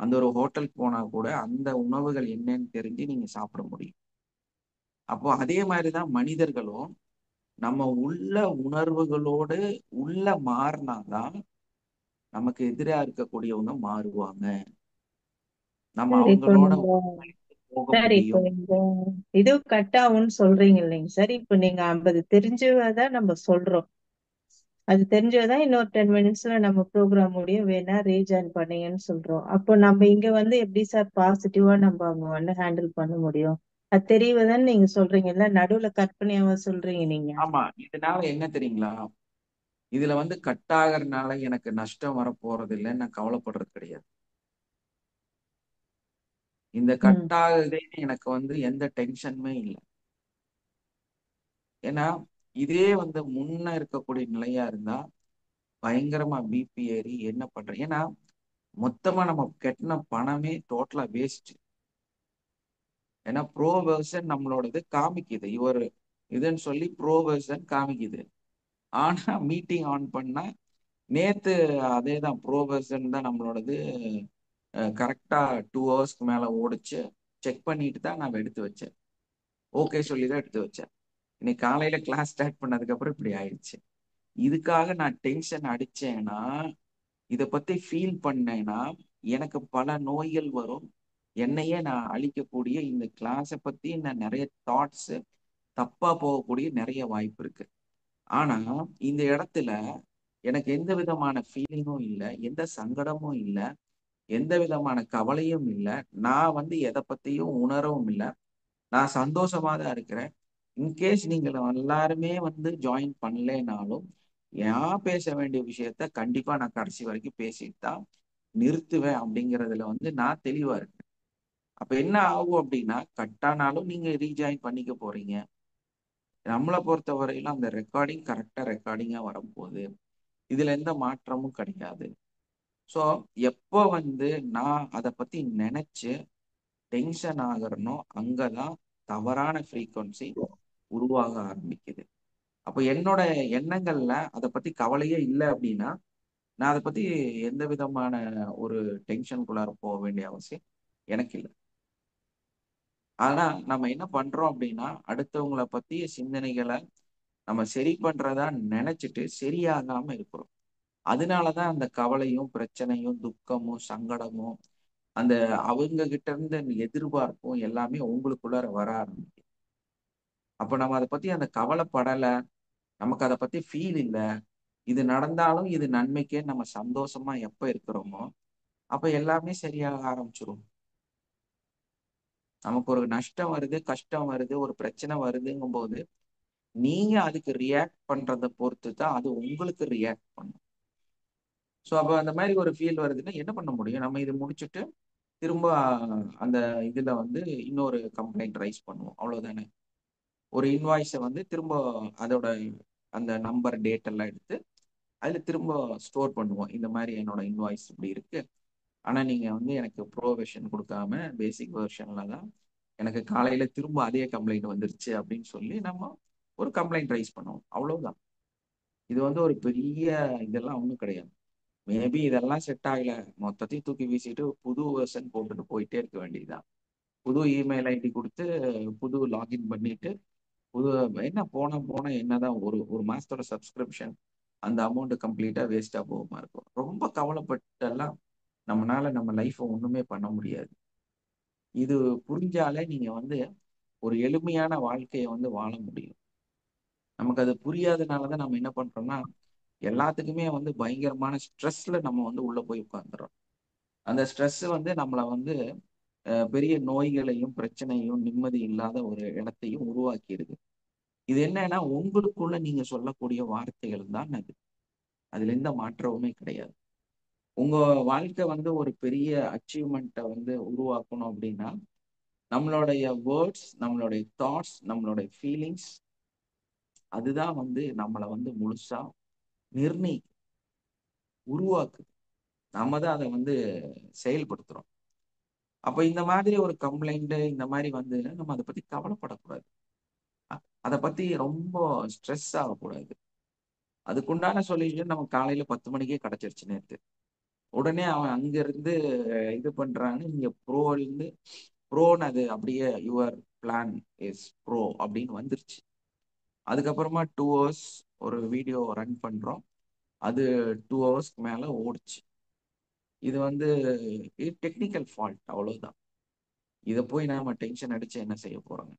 S1: அந்த ஒரு ஹோட்டலுக்கு போனா கூட அந்த உணவுகள் என்னன்னு தெரிஞ்சு நீங்க சாப்பிட முடியும். அப்போ அதே மாதிரிதான் மனிதர்களும் நம்ம உள்ள உணர்வுகளோடு உள்ள மாறினாதான் நமக்கு எதிரா இருக்கக்கூடியவங்க மாறுவாங்க. நம்ம
S3: சார் இப்போ
S1: அவங்களோட
S3: நீங்க
S1: ஒத்துழைத்து போக
S3: சார் இப்போ
S1: முடியும்.
S3: இந்த இது கட் ஆகும்னு சொல்றீங்க இல்லைங்க சார்? இப்போ நீங்க 50 தெரிஞ்சதான் நம்ம சொல்றோம். அது தெரிஞ்சதான் இன்னொரு 10 மினிட்ஸ்ல நம்ம ப்ரோக்ராம் முடியும், வேணா ரீஜாயின் பண்ணீங்கன்னு சொல்றோம். அப்போ நம்ம இங்க வந்து எப்படி சார் பாசிட்டிவா நம்ம அவங்க வந்து ஹேண்டில் பண்ண முடியும்? அது தெரியவதான்னு நீங்க சொல்றீங்கல்ல, நடுவுல கற்பனையாவா சொல்றீங்க நீங்க?
S1: ஆமா, இதனால என்ன தெரியுங்களா, இதுல வந்து கட் ஆகறதுனால எனக்கு நஷ்டம் வர போறது இல்லைன்னு நான் கவலைப்படுறது கிடையாது. இந்த
S3: ம்.
S1: கட் ஆகுதே எனக்கு வந்து எந்த டென்ஷனுமே இல்லை. ஏன்னா இதே வந்து முன்ன இருக்கக்கூடிய நிலையா இருந்தா பயங்கரமா பிபி ஏறி என்ன பண்றேன். ஏன்னா மொத்தமா நம்ம கட்டின பணமே டோட்டலா வேஸ்ட். ஏன்னா ப்ரோ வெர்ஷன் நம்மளோடது காமிக்குது, இவர் இதுன்னு சொல்லி ப்ரோ வெர்ஷன் காமிக்குது. ஆனா மீட்டிங் ஆன் பண்ணா நேத்து அதே தான் ப்ரோ வெர்ஷன் தான் நம்மளோடது. கரெக்டா 2 ஹவர்ஸ்க்கு மேல ஓடிச்சு. செக் பண்ணிட்டு தான் நான் எடுத்து வச்சேன். ஓகே சொல்லி தான் எடுத்து வச்சேன். இன்னைக்கு காலையில கிளாஸ் ஸ்டார்ட் பண்ணதுக்கு அப்புறம் இப்படி ஆயிடுச்சு. இதுக்காக நான் டென்ஷன் அடிச்சேன்னா, இதை பத்தி ஃபீல் பண்ணேன்னா எனக்கு பல நோய்கள் வரும். என்னையே நான் அழிக்கக்கூடிய இந்த கிளாஸை பத்தி நான் நிறைய தாட்ஸ் தப்பா போகக்கூடிய நிறைய வாய்ப்பு இருக்கு. ஆனா இந்த இடத்துல எனக்கு எந்த விதமான ஃபீலிங்கும் இல்லை, எந்த சங்கடமும் இல்லை, எந்த விதமான கவலையும் இல்லை. நான் வந்து எதை பத்தியும் உணரவும் இல்லை. நான் சந்தோஷமா தான் இருக்கிறேன். இன்கேஸ் நீங்க எல்லாருமே வந்து ஜாயின் பண்ணலைனாலும் நான் பேச வேண்டிய விஷயத்த கண்டிப்பா நான் கடைசி வரைக்கும் பேசிட்டு தான் நிறுத்துவேன் அப்படிங்கறதுல வந்து நான் தெளிவா இருக்கேன். அப்ப என்ன ஆகும் அப்படின்னா, கட்டானாலும் நீங்க ரீஜாயின் பண்ணிக்க போறீங்க. நம்மளை பொறுத்த வரையிலும் அந்த ரெக்கார்டிங் கரெக்டா ரெக்கார்டிங்கா வரும்போது இதுல எந்த மாற்றமும் கிடையாது. ஸோ எப்போ வந்து நான் அதை பத்தி நினைச்சு டென்ஷன் ஆகிறனோ அங்கதான் தவறான ஃப்ரீக்வன்சி உருவாக ஆரம்பிக்குது. அப்போ என்னோட எண்ணங்கள்ல அதை பத்தி கவலையே இல்லை அப்படின்னா நான் அதை பத்தி எந்த விதமான ஒரு டென்ஷனுக்குள்ளார போக வேண்டிய அவசியம் எனக்கு இல்லை. ஆனா நம்ம என்ன பண்றோம் அப்படின்னா அடுத்தவங்களை பத்திய சிந்தனைகளை நம்ம சரி பண்றதா நினைச்சிட்டு சரியாகாம இருக்கிறோம். அதனாலதான் அந்த கவலையும் பிரச்சனையும் துக்கமும் சங்கடமும் அந்த அவங்க கிட்ட இருந்து அந்த எதிர்பார்ப்பும் எல்லாமே உங்களுக்குள்ளார வர ஆரம்பிக்கும். அப்ப நம்ம அதை பத்தி அந்த கவலைப்படலை, நமக்கு அதை பத்தி ஃபீல் இல்லை, இது நடந்தாலும் இது நன்மைக்கே நம்ம சந்தோஷமா எப்ப இருக்கிறோமோ அப்ப எல்லாமே சரியாக ஆரம்பிச்சிரும். நமக்கு ஒரு நஷ்டம் வருது, கஷ்டம் வருது, ஒரு பிரச்சனை வருதுங்கும் போது நீங்க அதுக்கு ரியாக்ட் பண்றதை பொறுத்து தான் அது உங்களுக்கு ரியாக்ட் பண்ணும். ஸோ அப்ப அந்த மாதிரி ஒரு ஃபீல் வருதுன்னா என்ன பண்ண முடியும், நம்ம இது முடிச்சுட்டு திரும்ப அந்த இதுல வந்து இன்னொரு கம்ப்ளைண்ட் ரைஸ் பண்ணுவோம், அவ்வளவுதானே. ஒரு இன்வாய்ஸை வந்து திரும்ப அதோட அந்த நம்பர் டேட் எல்லாம் எடுத்து அதுல திரும்ப ஸ்டோர் பண்ணுவோம். இந்த மாதிரி என்னோட இன்வாய்ஸ் இப்படி இருக்கு, ஆனா நீங்க வந்து எனக்கு ப்ரோ வெர்ஷன் கொடுக்காம பேசிக் வெர்ஷன்ல தான் எனக்கு காலையில திரும்ப அதே கம்ப்ளைண்ட் வந்துருச்சு அப்படின்னு சொல்லி நம்ம ஒரு கம்ப்ளைண்ட் ரைஸ் பண்ணுவோம், அவ்வளவுதான். இது வந்து ஒரு பெரிய இதெல்லாம் ஒன்றும் கிடையாது. மேபி இதெல்லாம் செட் ஆகல, மொத்தத்தையும் தூக்கி வீசிட்டு புது வெர்ஷன் போட்டுட்டு போயிட்டே இருக்க வேண்டியதுதான். புது இமெயில் ஐடி கொடுத்து புது லாகின் பண்ணிட்டு புது என்ன போன போன என்னதான் ஒரு ஒரு மாசத்தோட சப்ஸ்கிரிப்ஷன் அந்த அமௌண்ட் கம்ப்ளீட்டா வேஸ்டா போகுமா இருக்கும். ரொம்ப கவலைப்பட்டெல்லாம் நம்மளால நம்ம லைஃப்பை ஒண்ணுமே பண்ண முடியாது. இது புரிஞ்சாலே நீங்க வந்து ஒரு எளிமையான வாழ்க்கையை வந்து வாழ முடியும். நமக்கு அது புரியாதனாலதான் நம்ம என்ன பண்றோம்னா எல்லாத்துக்குமே வந்து பயங்கரமான ஸ்ட்ரெஸ்ல நம்ம வந்து உள்ள போய் உட்கார்ந்துறோம். அந்த ஸ்ட்ரெஸ் வந்து நம்மளை வந்து பெரிய நோய்களையும் பிரச்சனையும் நிம்மதி இல்லாத ஒரு இடத்தையும் உருவாக்கிடுது. இது என்னன்னா உங்களுக்குள்ள நீங்க சொல்லக்கூடிய வார்த்தைகள் தான் அது. அதுல எந்த மாற்றமுமே கிடையாது. உங்க வாழ்க்கை வந்து ஒரு பெரிய அச்சீவ்மெண்ட்டை வந்து உருவாக்கணும் அப்படின்னா நம்மளுடைய வேர்ட்ஸ், நம்மளுடைய தாட்ஸ், நம்மளுடைய ஃபீலிங்ஸ் அதுதான் வந்து நம்மளை வந்து முழுசா நிர்ணயி உருவாக்குது. நம்ம தான் அதை வந்து செயல்படுத்துறோம். அப்ப இந்த மாதிரி ஒரு கம்ப்ளைண்ட் இந்த மாதிரி வந்து நம்ம அதை பத்தி கவலைப்படக்கூடாது. அதை பத்தி ரொம்ப ஸ்ட்ரெஸ் ஆகக்கூடாது. அதுக்குண்டான சொல்யூஷன் நம்ம காலையில 10 மணிக்கே கிடைச்சிருச்சு நேத்து. உடனே அவன் அங்க இருந்து இது பண்றான்னு இங்க ப்ரோன்னு ப்ரோன்னு அது அப்படியே யுவர் பிளான் இஸ் ப்ரோ அப்படின்னு வந்துருச்சு. அதுக்கப்புறமா 2 ஹவர்ஸ் ஒரு வீடியோ ரன் பண்றோம். அது 2 ஹவர்ஸ்க்கு மேல ஓடுச்சு. இது வந்து டெக்னிக்கல் ஃபால்ட், அவ்வளவுதான். இதை போய் நாம டென்ஷன் அடிச்சு என்ன செய்ய போறோங்க?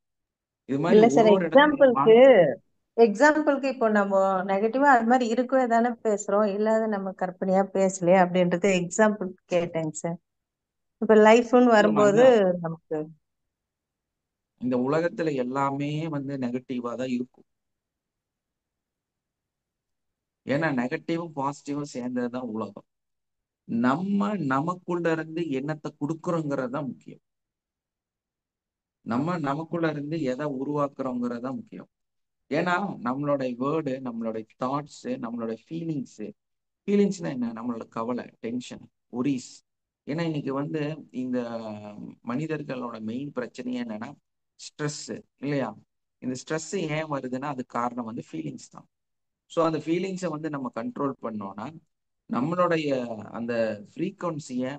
S1: இது மாதிரி
S3: இல்ல சார்,
S1: ஒரு இடத்துலயும் வாழ்க்கை
S3: எக்ஸாம்பிளுக்கு இப்போ நம்ம நெகட்டிவா அது மாதிரி இருக்கவே தானே பேசுறோம், இல்லாத நம்ம கற்பனையா பேசலையே அப்படின்றது எக்ஸாம்பிள் கேட்டேங்க சார். இப்ப லைஃப்னு
S1: இல்லம்மா,
S3: வரும்போது
S1: அதான்
S3: நமக்கு
S1: இந்த உலகத்துல எல்லாமே வந்து நெகட்டிவா தான் இருக்கும். ஏன்னா நெகட்டிவும் பாசிட்டிவும் சேர்ந்ததுதான் உலகம். நம்ம நமக்குள்ள இருந்து என்னத்தை கொடுக்குறோங்கிறது தான் முக்கியம். நம்ம நமக்குள்ள இருந்து எதை உருவாக்குறோங்கிறது தான் முக்கியம். ஏன்னா நம்மளுடைய வேர்டு, நம்மளுடைய தாட்ஸ், நம்மளுடைய ஃபீலிங்ஸ்னா என்ன? நம்மளோட கவலை, டென்ஷன், ஒரிஸ். ஏன்னா இன்னைக்கு வந்து இந்த மனிதர்களோட மெயின் பிரச்சனையே என்னன்னா ஸ்ட்ரெஸ், இல்லையா? இந்த ஸ்ட்ரெஸ் ஏன் வருதுன்னா அது காரணம் வந்து ஃபீலிங்ஸ் தான். ஸோ அந்த ஃபீலிங்ஸை வந்து நம்ம கண்ட்ரோல் பண்ணோம்னா நம்மளுடைய அந்த ஃப்ரீக்வன்சியை,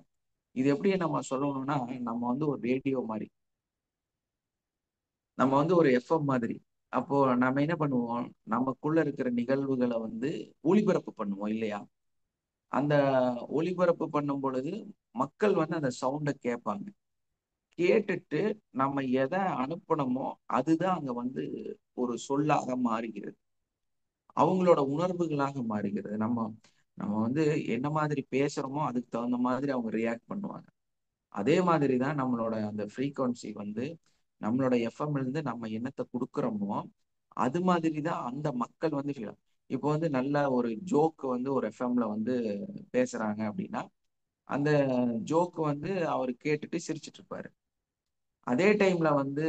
S1: இது எப்படி நம்ம சொல்லணும்னா நம்ம வந்து ஒரு ரேடியோ மாதிரி, நம்ம வந்து ஒரு எஃப்எம் மாதிரி. அப்போ நம்ம என்ன பண்ணுவோம்? நமக்குள்ள இருக்கிற நிகழ்வுகளை வந்து ஒளிபரப்பு பண்ணுவோம், இல்லையா? அந்த ஒளிபரப்பு பண்ணும் பொழுது மக்கள் வந்து அந்த சவுண்டை கேட்பாங்க. கேட்டுட்டு நம்ம எதை அனுப்பணுமோ அதுதான் அங்க வந்து ஒரு சொல்லாக மாறுகிறது, அவங்களோட உணர்வுகளாக மாறுகிறது. நம்ம நம்ம வந்து என்ன மாதிரி பேசுறோமோ அதுக்கு தகுந்த மாதிரி அவங்க ரியாக்ட் பண்ணுவாங்க. அதே மாதிரி தான் நம்மளோட அந்த ஃப்ரீக்வன்சி வந்து நம்மளோட எஃப்எம்ல இருந்து நம்ம என்னத்தை கொடுக்குறோமோ அது மாதிரி தான் அந்த மக்கள் வந்து feel. இப்போ வந்து நல்ல ஒரு ஜோக் வந்து ஒரு எஃப்எம்ல வந்து பேசுறாங்க அப்படின்னா அந்த ஜோக் வந்து அவர் கேட்டுட்டு சிரிச்சிட்டு இருப்பாரு. அதே டைம்ல வந்து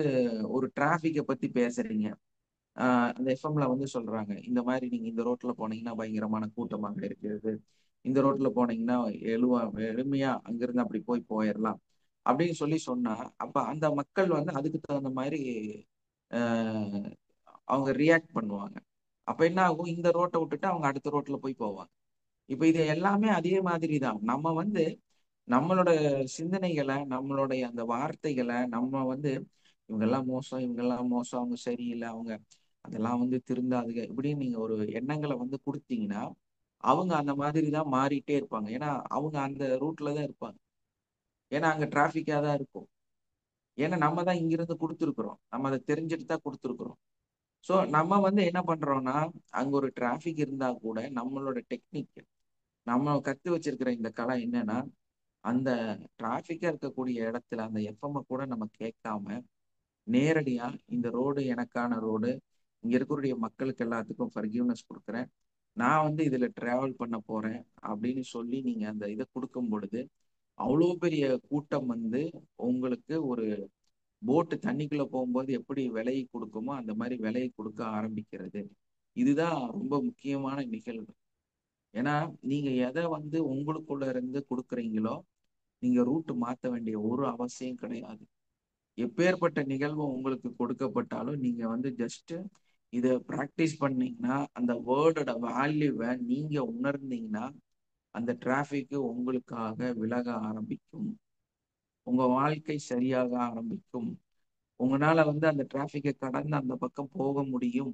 S1: ஒரு டிராபிக்கை பத்தி பேசுறீங்க, அந்த எஃப்எம்ல வந்து சொல்றாங்க இந்த மாதிரி நீங்க இந்த ரோட்ல போனீங்கன்னா பயங்கரமான கூட்டமாக இருக்கிறது, இந்த ரோட்ல போனீங்கன்னா எளிமையா அங்கிருந்து அப்படி போயிடலாம் அப்படின்னு சொல்லி சொன்னா அப்ப அந்த மக்கள் வந்து அதுக்கு தகுந்த மாதிரி அஹ், அவங்க ரியாக்ட் பண்ணுவாங்க. அப்ப என்ன ஆகும்? இந்த ரோட்டை விட்டுட்டு அவங்க அடுத்த ரோட்ல போவாங்க. இப்ப இது எல்லாமே அதே மாதிரி தான். நம்ம வந்து நம்மளோட சிந்தனைகளை, நம்மளுடைய அந்த வார்த்தைகளை நம்ம வந்து இவங்கெல்லாம் மோசம், இவங்கெல்லாம் மோசம், அவங்க சரியில்லை, அவங்க அதெல்லாம் வந்து திருந்தாதுங்க இப்படின்னு நீங்க ஒரு எண்ணங்களை வந்து கொடுத்தீங்கன்னா அவங்க அந்த மாதிரி தான் மாறிட்டே இருப்பாங்க. ஏன்னா அவங்க அந்த ரூட்ல தான் இருப்பாங்க. ஏன்னா அங்க டிராபிக்கா தான் இருக்கும். ஏன்னா நம்ம தான் இங்கிருந்து கொடுத்துருக்குறோம், நம்ம அதை தெரிஞ்சுட்டு தான் கொடுத்துருக்குறோம். ஸோ நம்ம வந்து என்ன பண்றோம்னா அங்க ஒரு டிராபிக் இருந்தா கூட நம்மளோட டெக்னிக், நம்ம கத்து வச்சிருக்கிற இந்த கலை என்னன்னா அந்த டிராபிக்கா இருக்கக்கூடிய இடத்துல அந்த எஃப்எம் கூட நம்ம கேட்காம நேரடியா இந்த ரோடு எனக்கான ரோடு, இங்க இருக்கக்கூடிய மக்களுக்கு எல்லாத்துக்கும் ஃபர்கிவ்னஸ் கொடுக்குறேன், நான் வந்து இதுல டிராவல் பண்ண போறேன் அப்படின்னு சொல்லி நீங்க அந்த இதை கொடுக்கும் பொழுது அவ்வளோ பெரிய கூட்டம் வந்து உங்களுக்கு ஒரு போட்டு தண்ணிக்குள்ள போகும்போது எப்படி விலையை கொடுக்குமோ அந்த மாதிரி விலையை கொடுக்க ஆரம்பிக்கிறது. இதுதான் ரொம்ப முக்கியமான நிகழ்வு. ஏன்னா நீங்க எதை வந்து உங்களுக்குள்ள இருந்து கொடுக்குறீங்களோ நீங்க ரூட் மாத்த வேண்டிய ஒரு அவசியம் கிடையாது. எப்பேற்பட்ட நிகழ்வு உங்களுக்கு கொடுக்கப்பட்டாலும் நீங்க வந்து ஜஸ்ட் இதை ப்ராக்டிஸ் பண்ணீங்கன்னா அந்த வேர்டோட வேல்யூவை நீங்க உணர்ந்தீங்கன்னா அந்த டிராபிக் உங்களுக்காக விலக ஆரம்பிக்கும், உங்க வாழ்க்கை சரியாக ஆரம்பிக்கும், உங்களால வந்து அந்த டிராபிக்கை கடந்து அந்த பக்கம் போக முடியும்.